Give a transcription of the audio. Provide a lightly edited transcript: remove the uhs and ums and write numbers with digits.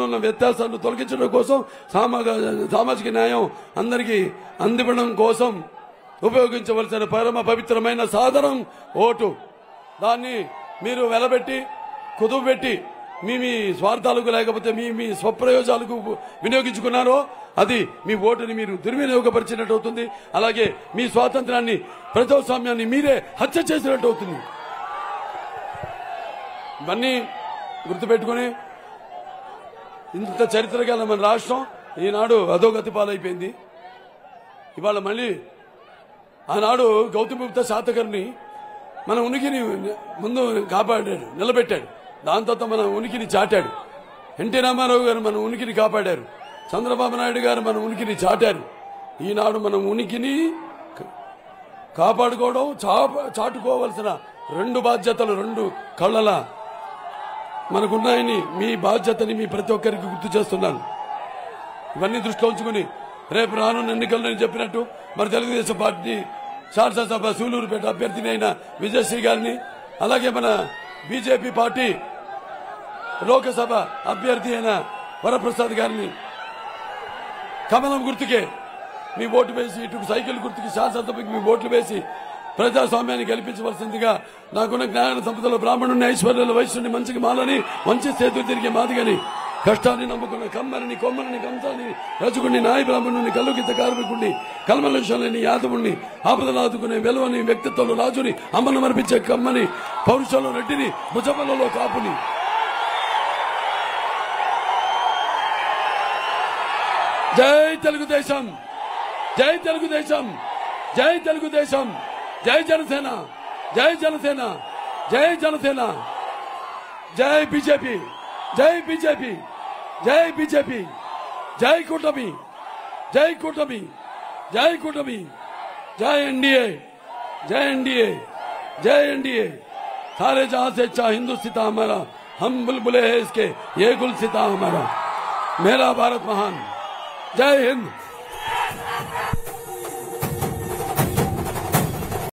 ఉన్న వ్యత్యాసాలను తొలగించడం కోసం సామాజిక న్యాయం అందరికీ అందివ్వడం కోసం ఉపయోగించవలసిన పరమ పవిత్రమైన సాధనం ఓటు. దాన్ని మీరు వెలబెట్టి కుదువబెట్టి మీ స్వార్థాలకు లేకపోతే మీ స్వప్రయోజనాలకు వినియోగించుకున్నారో అది మీ ఓటుని మీరు దుర్వినియోగపరిచినట్టు అవుతుంది. అలాగే మీ స్వాతంత్రాన్ని ప్రజాస్వామ్యాన్ని మీరే హత్య చేసినట్టు అవుతుంది. ఇవన్నీ గుర్తుపెట్టుకుని ఇంత చరిత్ర గల మన రాష్ట్రం ఈనాడు అధోగతి పాలైపోయింది. ఇవాళ మళ్ళీ ఆనాడు గౌతమ బుద్ధ శాతకర్ణి మన ఉనికిని ముందు కాపాడాడు, నిలబెట్టాడు. దాని తర్వాత మన ఉనికిని చాటాడు. ఎన్టీ రామారావు గారు మన ఉనికిని కాపాడారు. చంద్రబాబు నాయుడు గారు మన ఉనికిని చాటారు. ఈనాడు మనం ఉనికిని కాపాడుకోవడం, చాటుకోవలసిన రెండు బాధ్యతలు, రెండు కళ్ళల మనకున్నాయని మీ బాధ్యతని మీ ప్రతి ఒక్కరికి గుర్తు చేస్తున్నాను. ఇవన్నీ దృష్టిలో ఉంచుకుని రేపు రానున్న ఎన్నికల్లో నేను చెప్పినట్టు మరి తెలుగుదేశం పార్టీ శాసనసభ సూలూరుపేట అభ్యర్థిని అయిన విజయశ్రీ గారిని, అలాగే మన బీజేపీ పార్టీ లోకసభ అభ్యర్థి అయిన వరప్రసాద్ గారిని కమలం గుర్తుకే మీ ఓటు వేసి, ఇటు సైకిల్ గుర్తుకి శాసనసభకి మీ ఓట్లు వేసి ప్రజాస్వామ్యాన్ని గెలిపించవలసిందిగా నాకున్న జ్ఞాన సంపదలో బ్రాహ్మణుని, ఐశ్వర్యాల, వైశ్యుని, మంచికి మాలని, మంచి చేతులు తిరిగే మాదిగని, కష్టాన్ని నమ్ముకున్న కమ్మరిని, కొమ్మరిని, కంసాన్ని, రజకుడిని, నాయ బ్రాహ్మణుని, కల్లుకిత కార్మికుడిని, కల్మలక్షణని, యాదవుని, ఆపదలాదుకునే వెలువని, వ్యక్తిత్వంలో రాజుని, అమ్మను మరిపించే కమ్మని, పౌరుషంలో రెడ్డిని, భుజబలలో కాపుని. జై తెలుగుదేశం, జై తెలుగుదేశం, జై తెలుగుదేశం, జై జనసేన, జై జనసేన, జై జనసేన, జై బీజేపీ, జై బీజేపీ, జై బీజేపీ, జై కూటమి, జై కూటమి, జై కూటమి, जय एनडीए, जय एनडीए, जय एनडीए। सारे जहां से अच्छा हिंदुस्तान हमारा, हम बुलबुले हैं इसके, ये गुलसिता हमारा, मेरा भारत महान। जय हिंद।